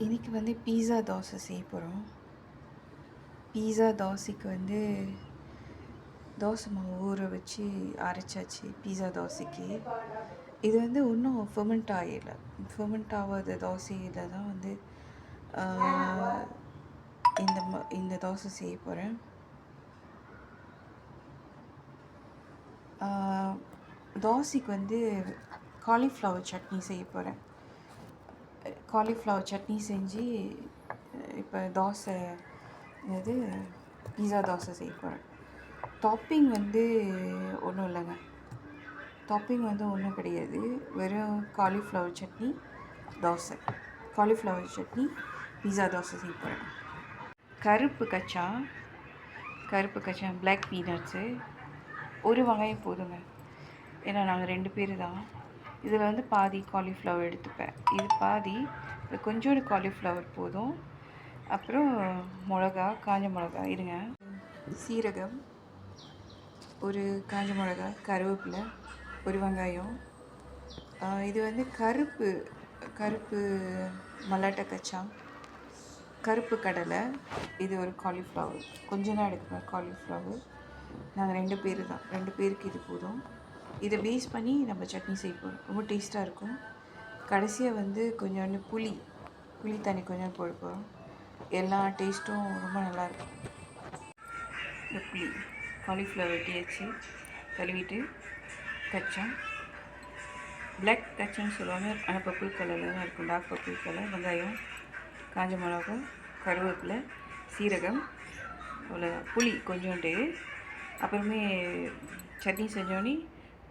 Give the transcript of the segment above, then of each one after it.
இன்றைக்கி வந்து பீஸா தோசை செய்ய போகிறோம். பீஸா தோசைக்கு வந்து தோசை மாவு ஊற வச்சு அரைச்சாச்சு பீஸா தோசைக்கு. இது வந்து இன்னும் ஃபெர்மெண்ட் ஆகலை. ஃபெர்மெண்ட் ஆகாத தோசையில் தான் வந்து இந்த தோசை செய்ய போகிறேன். தோசைக்கு வந்து காலிஃப்ளவர் சட்னி செய்ய போகிறேன். காலிஃப்ளவர் சட்னி செஞ்சு இப்போ தோசை இது பீஸா தோசை செய்ய போகிறேன். டாப்பிங் வந்து ஒன்றும் இல்லைங்க. டாப்பிங் வந்து ஒன்றும் கிடையாது. வெறும் காலிஃப்ளவர் சட்னி தோசை. காலிஃப்ளவர் சட்னி பீஸா தோசை செய்ய போகிறேன். கருப்பு கச்சான் பிளாக் பீனட்ஸு, ஒரு வெங்காயம் போதுங்க. ஏன்னா நாங்கள் 2 பேர் தான். இதில் வந்து பாதி காலிஃப்ளவர் எடுத்துப்பேன். இது பாதி, கொஞ்சோண்டு காலிஃப்ளவர் போதும். அப்புறம் மிளகா, காஞ்ச மிளகா இருங்க, சீரகம், ஒரு காஞ்ச மிளகா, கருவேப்பிலை, ஒரு வெங்காயம். இது வந்து கருப்பு மல்லாட்டை கச்சான், கருப்பு கடலை, இது ஒரு காலிஃப்ளவர். கொஞ்சம் தான் எடுத்துப்பேன் காலிஃப்ளவர். நாங்கள் 2 பேர் தான், 2 பேருக்கு இது போதும். இதை பேஸ் பண்ணி நம்ம சட்னி செய்வோம். ரொம்ப டேஸ்ட்டாக இருக்கும். கடைசியாக வந்து கொஞ்சோண்டு புளி தண்ணி கொஞ்சம் போட போகிறோம். எல்லா டேஸ்ட்டும் ரொம்ப நல்லாயிருக்கும். இந்த புளி காலிஃப்ளவர் வெட்டியாச்சு, கழுவிட்டு கச்சான், பிளாக் கச்சான்னு சொல்லுவாங்க. ஆனால் பர்பிள் கலரில் தான் இருக்கும், டார்க் பர்பிள் கலர். வெங்காயம், காஞ்ச மிளகா, கருவேப்பிலை, சீரகம், அவ்வளோதான். புளி கொஞ்சோண்டு. அப்புறமே சட்னி செஞ்சோடனே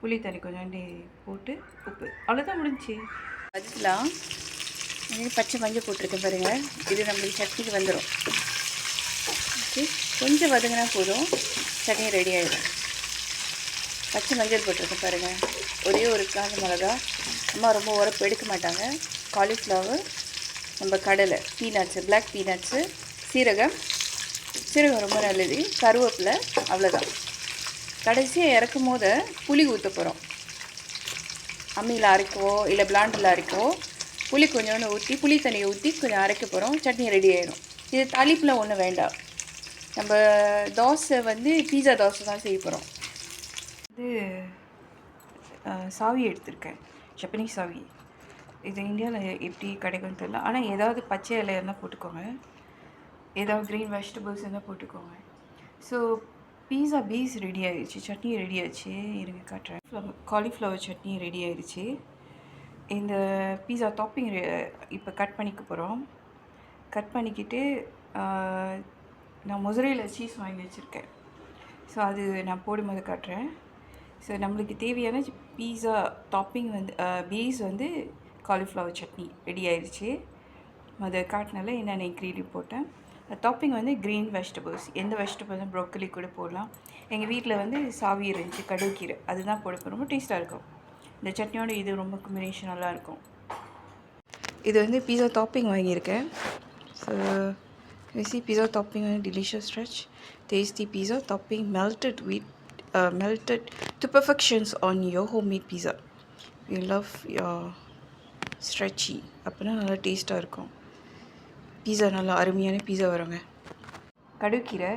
புளி தண்ணி கொஞ்சோண்டு போட்டு உப்பு, அவ்வளோதான், முடிஞ்சிச்சு. அதுக்கெலாம் பச்சை மஞ்சள் போட்டிருக்கேன் பாருங்கள். இது நம்மளுக்கு சட்னிக்கு வந்துடும். ஓகே, கொஞ்சம் வதங்கினா போதும், சட்னி ரெடி ஆகிடும். பச்சை மஞ்சள் போட்டிருக்கேன் பாருங்கள். ஒரே ஒரு காஞ்ச மிளகா. அம்மா ரொம்ப உரப்பு எடுக்க மாட்டாங்க. காலிஃப்ளவர், நம்ம கடலை, பீனட்ஸு, பிளாக் பீனட்ஸு, சீரகம் ரொம்ப நல்லது, கருவேப்பிலை, அவ்வளோதான். கடைசியாக இறக்கும் போது புளி ஊற்ற போகிறோம். அம்மியில் அரைக்கவோ இல்லை பிளாண்டில் அரைக்கவோ புளி கொஞ்சோண்டு ஊற்றி, புளி தண்ணியை ஊற்றி கொஞ்சம் அரைக்க போகிறோம். சட்னி ரெடி ஆகிடும். இது தாளிப்பில் ஒன்றும் வேண்டாம். நம்ம தோசை வந்து பீஸா தோசை தான் செய்ய போகிறோம். இது சாவி எடுத்திருக்கேன், ஜப்பனீஸ் சாவி. இது இந்தியாவில் எப்படி கிடைக்கும்னு தெரியல. ஆனால் ஏதாவது பச்சை இலை இருந்தால் போட்டுக்கோங்க, ஏதாவது க்ரீன் வெஜிடபிள்ஸ் இருந்தால் போட்டுக்கோங்க. ஸோ பீஸா பேஸ் ரெடி ஆகிடுச்சு, சட்னி ரெடி ஆகிடுச்சு. இருங்க காட்டுறேன். காலிஃப்ளவர் சட்னி ரெடி ஆகிடுச்சு. இந்த பீஸா டாப்பிங் இப்போ கட் பண்ணிக்க போகிறோம். கட் பண்ணிக்கிட்டு நான் மொசரேலா சீஸ் வாங்கி வச்சுருக்கேன். ஸோ அது நான் போடும்போது காட்டுறேன். ஸோ நம்மளுக்கு தேவையான பீஸா டாப்பிங் வந்து பேஸ் வந்து காலிஃப்ளவர் சட்னி ரெடி ஆகிடுச்சு. அதை காட்டினால என்னென்ன இன்க்ரீடியன்ட் போட்டேன். டாப்பிங் வந்து க்ரீன் வெஜிடபிள்ஸ், எந்த வெஜிடபிள்ஸும் ப்ரோக்கலி கூட போடலாம். எங்கள் வீட்டில் வந்து சாவி இருந்துச்சு, கடற்கீரை, அதுதான் போட ரொம்ப டேஸ்ட்டாக இருக்கும். இந்த சட்னியோட இது ரொம்ப காம்பினேஷன் நல்லாயிருக்கும். இது வந்து பீஸா டாப்பிங் வாங்கியிருக்கேன். ஸோ சி பீஸா டாப்பிங் வந்து delicious stretch tasty pizza topping melted to perfections on your homemade pizza. You love your stretchy, அப்படின்னா நல்லா டேஸ்ட்டாக இருக்கும். பீஸா நல்லா அருமையான பீஸா வருங்க. கடுக்கீரை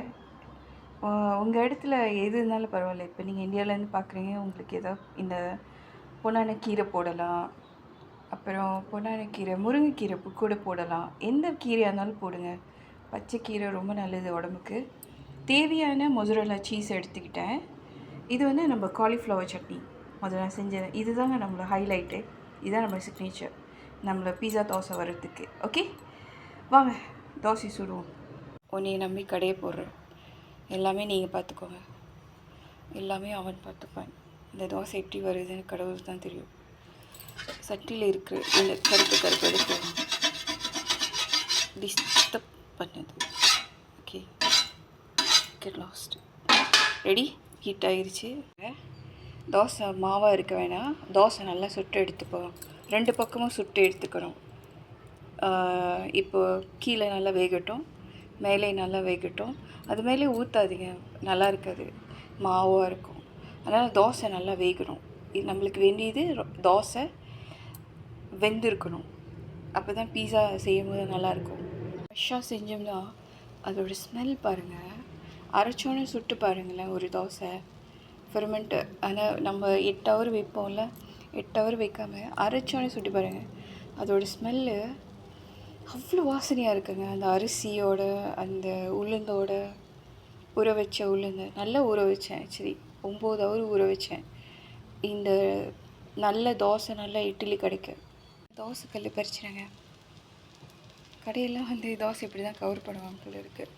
உங்கள் இடத்துல எது இருந்தாலும் பரவாயில்ல. இப்போ நீங்கள் இந்தியாவிலேருந்து பார்க்குறீங்க, உங்களுக்கு ஏதாவது இந்த பொன்னான கீரை போடலாம். அப்புறம் பொன்னான கீரை, முருங்கைக்கீரை கூட போடலாம். எந்த கீரையாக இருந்தாலும் போடுங்க. பச்சை கீரை ரொம்ப நல்லது உடம்புக்கு. தேவையான மொசரேலா சீஸ் எடுத்துக்கிட்டேன். இது வந்து நம்ம காலிஃப்ளவர் சட்னி முதல்ல செஞ்சது. இதுதாங்க நம்மளோட ஹைலைட்டு, இதுதான் நம்ம சிக்னேச்சர் நம்மளை பீஸா தோசை வர்றதுக்கு. ஓகே, வாங்க தோசை சுடுவோம். உன்னை நம்பி கடையை போடுறேன். எல்லாமே நீங்கள் பார்த்துக்கோங்க, எல்லாமே அவன் பார்த்துப்பான். இந்த தோசை எப்படி வருதுன்னு கடவுளுக்கு தான் தெரியும். சட்டியில் இருக்கிற இந்த கருப்பு எடுத்து டிஸ்டர்ப் பண்ணது. Okay, get lost. Ready, heat ஆகிருச்சு. தோசை மாவாக இருக்க வேணாம், தோசை நல்லா சுட்டு எடுத்துப்போம். 2 பக்கமும் சுட்டு எடுத்துக்கிறோம். இப்போது கீழே நல்லா வேகட்டும், மேலே நல்லா வேகட்டும். அது மேலே ஊற்றாதீங்க, நல்லா இருக்காது, மாவாக இருக்கும். அதனால் தோசை நல்லா வேகணும். இது நம்மளுக்கு வேண்டியது தோசை வெந்திருக்கணும். அப்போ தான் பீஸா செய்யும்போது நல்லாயிருக்கும். ஃப்ரெஷ்ஷாக செஞ்சோம்னா அதோடய ஸ்மெல் பாருங்கள். அரைச்சோன்னே சுட்டு பாருங்களேன் ஒரு தோசை ஃபெர்மெண்ட்டு. ஆனால் நம்ம 8 ஹவர் வைப்போம்ல, 8 ஹவர் வைக்காமல் அரைச்சோன்னே சுட்டு பாருங்கள். அதோடய ஸ்மெல்லு அவ்வளோ வாசனையாக இருக்குங்க. அந்த அரிசியோட அந்த உளுந்தோட ஊற வச்ச உளுந்து நல்லா ஊற வச்சேன். ஆக்சுவலி 9 ஹவர் ஊற வச்சேன். இந்த நல்ல தோசை நல்ல இட்லி கிடைக்கும். தோசை கல் பறிச்சிடுங்க. கடையெல்லாம் வந்து தோசை இப்படி தான் கவர் பண்ணுவாங்க போல இருக்குது.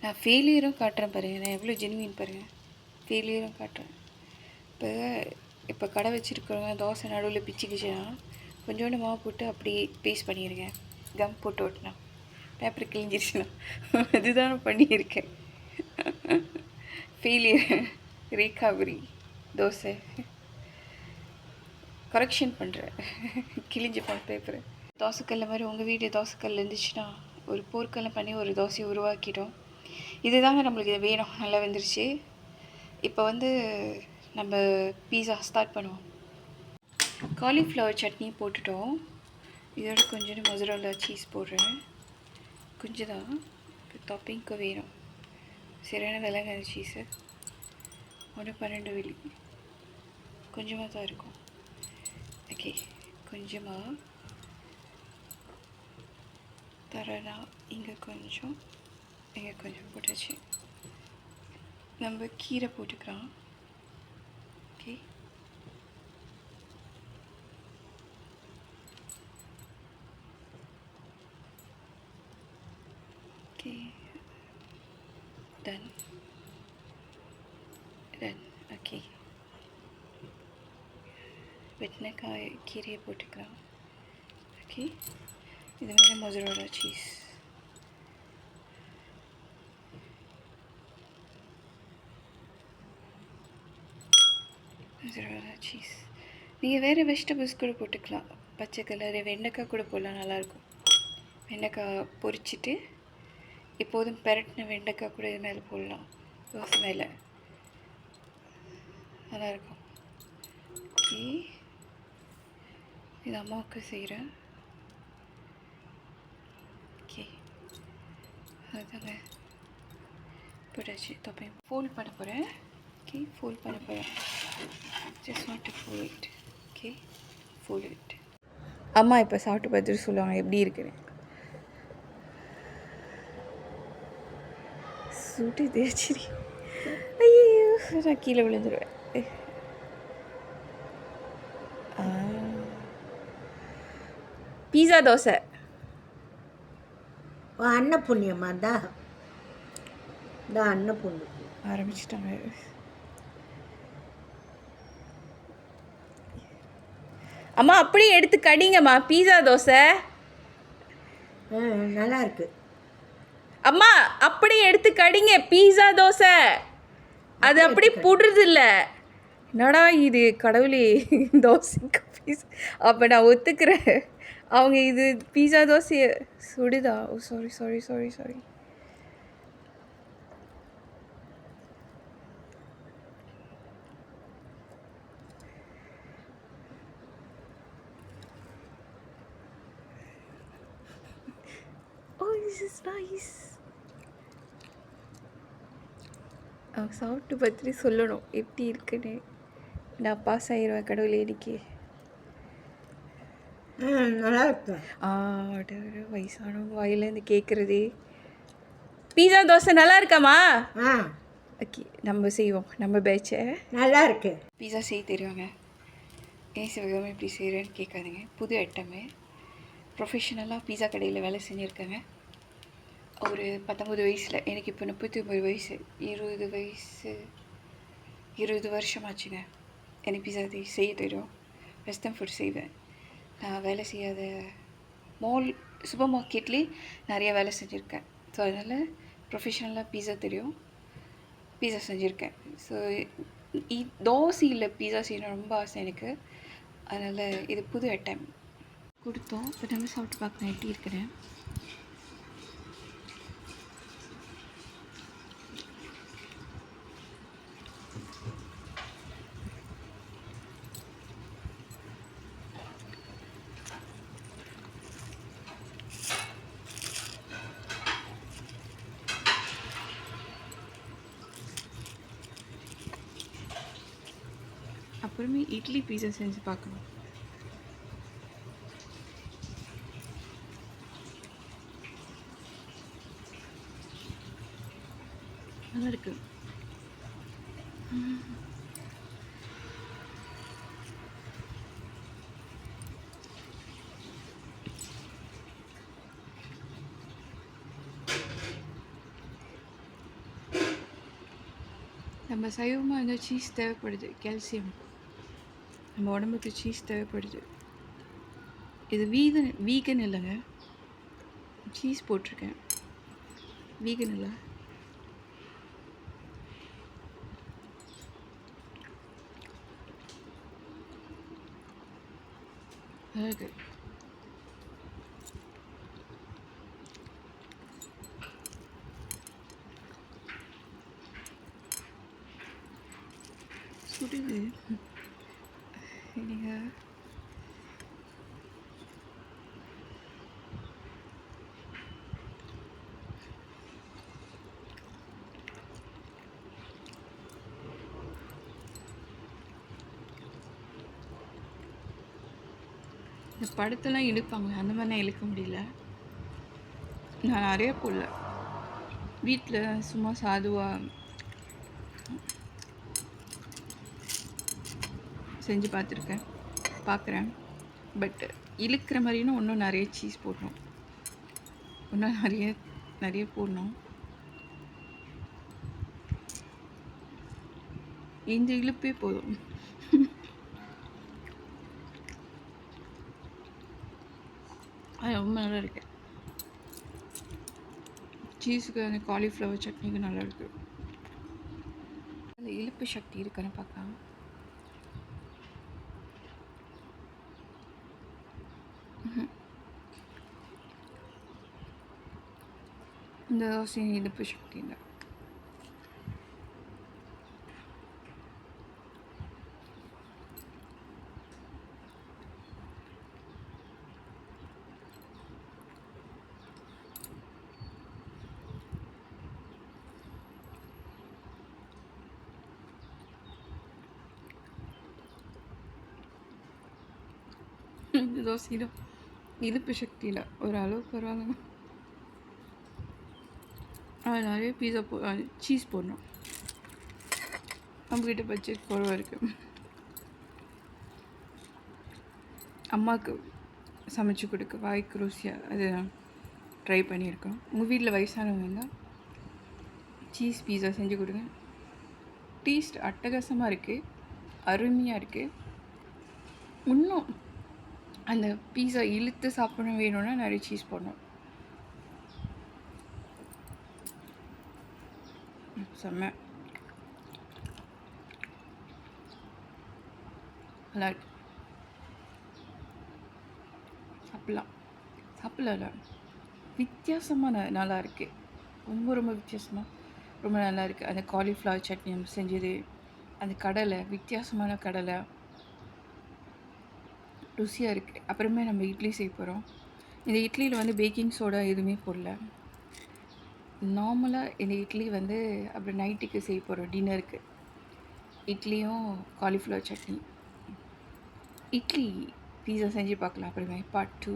நான் ஃபெயிலியரும் காட்டுறேன் பாருங்கள். நான் எவ்வளோ ஜெனுவின் பாருங்கள். ஃபெயிலியரும் காட்டுறேன். இப்போ கடை வச்சுருக்கிறவங்க தோசை நடுவில் பிச்சுக்கிச்சுன்னா கொஞ்சோண்டு மாவு போட்டு அப்படி பேஸ்ட் பண்ணிடுங்க. கம் போட்டு ஓட்டினா பேப்பர் கிழிஞ்சிருச்சுன்னா அதுதான் நான் பண்ணியிருக்கேன். ஃபெயிலியர் ரீகவரி தோசை கரெக்ஷன் பண்ணுறேன். கிழிஞ்சு போன பேப்பரு. தோசைக்கல்ல மாதிரி உங்கள் வீட்டு தோசைக்கல் இருந்துச்சுன்னா ஒரு போர்க்கெல்லாம் பண்ணி ஒரு தோசையை உருவாக்கிட்டோம். இது தாங்க நம்மளுக்கு இது வேணும். நல்லா வெந்துருச்சு. இப்போ வந்து நம்ம பீஸா ஸ்டார்ட் பண்ணுவோம். காலிஃப்ளவர் சட்னி போட்டுட்டோம். இதோட கொஞ்சம் மொசரல்லா சீஸ் போடுறேன். கொஞ்சம் தான் டாப்பிங்க்கு வேணும். சரியான விலைங்க அந்த சீஸு. 12 வெள்ளி. கொஞ்சமாக தான் இருக்கும். ஓகே, கொஞ்சமாக தரனா இங்கே கொஞ்சம் போட்டாச்சு. நம்ம கீரை போட்டுக்கலாம். Okay, okay, done. ஓகே, வெட்டினக்காய் கீரையை போட்டுக்கலாம். ஓகே, இது மேலே மொசரல்லா சீஸ். Mozzarella cheese. நீங்கள் வேறு வெஜிடபிள்ஸ் கூட போட்டுக்கலாம். பச்சை கலரு வெண்டைக்காய் கூட போடலாம், நல்லாயிருக்கும். வெண்டைக்காய் பொரிச்சிட்டு எப்போதும் பெரட்டின வெண்டைக்காய் கூட இது மேலே போடலாம். தோசை மேலே நல்லாயிருக்கும். ஓகே, இது அம்மாவுக்கு செய்கிறேன். ஓகே, அதுதாங்க போட்டாச்சு. தொப்பை ஃபோல்ட் பண்ண போகிறேன். ஓகே, ஃபோல்ட் பண்ண போகிறேன். Just want to fold it. Okay, fold it. அம்மா இப்போ சாப்பிட்டு பார்த்துட்டு சொல்லுவாங்க எப்படி இருக்குன்னு. சுட்டு தேய்ச்சிரி. ஐயோ, நான் கீழே விழுந்துருவேன். பீஸா தோசை அன்னப்புண்ணியம்மா தான் அன்னப்புண்ணியம் ஆரம்பிச்சிட்டாங்க. அம்மா அப்படியே எடுத்து கடிங்கம்மா. பீஸா தோசை நல்லா இருக்கு. அம்மா அப்படியே எடுத்து கடிங்க. பீஸா தோசை அது அப்படி புடுறது இல்லை. என்னடா இது கடவுளே, தோசைக்கு பீஸா. அப்போ நான் ஒத்துக்கிறேன். அவங்க இது பீஸா தோசையை சுடுதா? Oh sorry sorry sorry sorry. Oh, this is nice. சாப்பிட்டு பார்த்துட்டு சொல்லணும் எப்படி இருக்குன்னு. நான் பாஸ் ஆகிடுவேன் கடவுளே இன்னைக்கு. நல்லா இருக்கு. வயசானவங்க வாயிலேருந்து கேட்குறதே. பீஸா தோசை நல்லா இருக்காம்மா? ஓகே, நம்ம செய்வோம். நம்ம பேட்சை நல்லா இருக்கு. பீஸா செய்ய தெரியுங்க. ஏன் சிவகாமி இப்படி செய்கிறேன்னு கேட்காதுங்க. புது ஐட்டமே. ப்ரொஃபஷனலாக பீஸா கடையில் வேலை செஞ்சுருக்கேங்க. ஒரு 19 வயசில். எனக்கு இப்போ 39 வயசு. 20 வருஷமாச்சுங்க. எனக்கு பீஸா செய்ய தெரியும். வெஸ்டர்ன் ஃபுட் செய்வேன். நான் வேலை செய்யாத சூப்பர் மார்க்கெட்லேயே நிறைய வேலை செஞ்சுருக்கேன். ஸோ அதனால் ப்ரொஃபஷனலாக பீஸா தெரியும். பீஸா செஞ்சுருக்கேன். ஸோ தோசையில் பீஸா செய்யணும் ரொம்ப ஆசை எனக்கு. அதனால் இது புது ஐட்டம் கொடுத்தோம். இப்போ நம்ம சாப்பிட்டு பார்க்கலாம் எப்படி இருக்கிறேன். அப்புறமே இட்லி பீஸா செஞ்சு பார்க்கணும். நல்லா இருக்கு. நம்ம சைவமாக இருந்தால் சீஸ் தேவைப்படுது, கால்சியம். நம்ம உடம்புக்கு சீஸ் தேவைப்படுது. இது வீகன் இல்லைங்க, சீஸ் போட்டிருக்கேன், வீகன் இல்லை. நல்லா இருக்கு. சுடுது. நீங்கள் இந்த படத்தெல்லாம் இழுப்பாங்க, அந்த மாதிரிலாம் இழுக்க முடியல. நான் நிறைய போடல, வீட்டில் சும்மா சாதுவாக செஞ்சு பார்க்குறேன். பட் இழுக்கிற மாதிரினா இன்னும் நிறைய சீஸ் போடணும், இன்னும் நிறைய போடணும். இந்த இழுப்பே போதும். அது ரொம்ப நல்லா இருக்கு. சீஸுக்கு அந்த காலிஃப்ளவர் சட்னிக்கு நல்லா இருக்கு. அந்த இழுப்பு சக்தி இருக்குன்னு பார்க்கலாம். இந்த தோசை இழுப்பு சக்தி இல்லை. இந்த தோசையில் இழுப்பு சக்தியில் ஒரு அளவு பரவாயில்ல. அது நிறைய சீஸ் போடணும். நம்மக்கிட்ட பட்ஜெட் குறைவாக இருக்குது. அம்மாவுக்கு சமைச்சு கொடுக்க வாய்க்கு ருசியாக அது ட்ரை பண்ணியிருக்கோம். உங்கள் வீட்டில் வயசானவங்க இருந்தால் சீஸ் பீஸா செஞ்சு கொடுங்க. டேஸ்ட் அட்டகாசமாக இருக்குது, அருமையாக இருக்குது. இன்னும் அந்த பீஸா இழுத்து சாப்பிடணும் வேணும்னா நிறைய சீஸ் போடணும். செம்ம நல்லா இருக்கு. சாப்பிடலாம் வித்தியாசமாக நல்லா இருக்குது. ரொம்ப வித்தியாசமாக ரொம்ப நல்லா இருக்குது. அந்த காலிஃப்ளவர் சட்னி நம்ம செஞ்சது, அந்த கடலை, வித்தியாசமான கடலை ருசியாக இருக்குது. அப்புறமே நம்ம இட்லி செய்ய போகிறோம். இந்த இட்லியில் வந்து பேக்கிங் சோடா எதுவுமே போடல. நார்மலாக இந்த இட்லி வந்து அப்புறம் நைட்டுக்கு செய்ய போகிறோம், டின்னருக்கு. இட்லியும் காலிஃப்ளவர் சட்னி. இட்லி பீஸா செஞ்சு பார்க்கலாம் அப்புறமே. பார்ட் 2.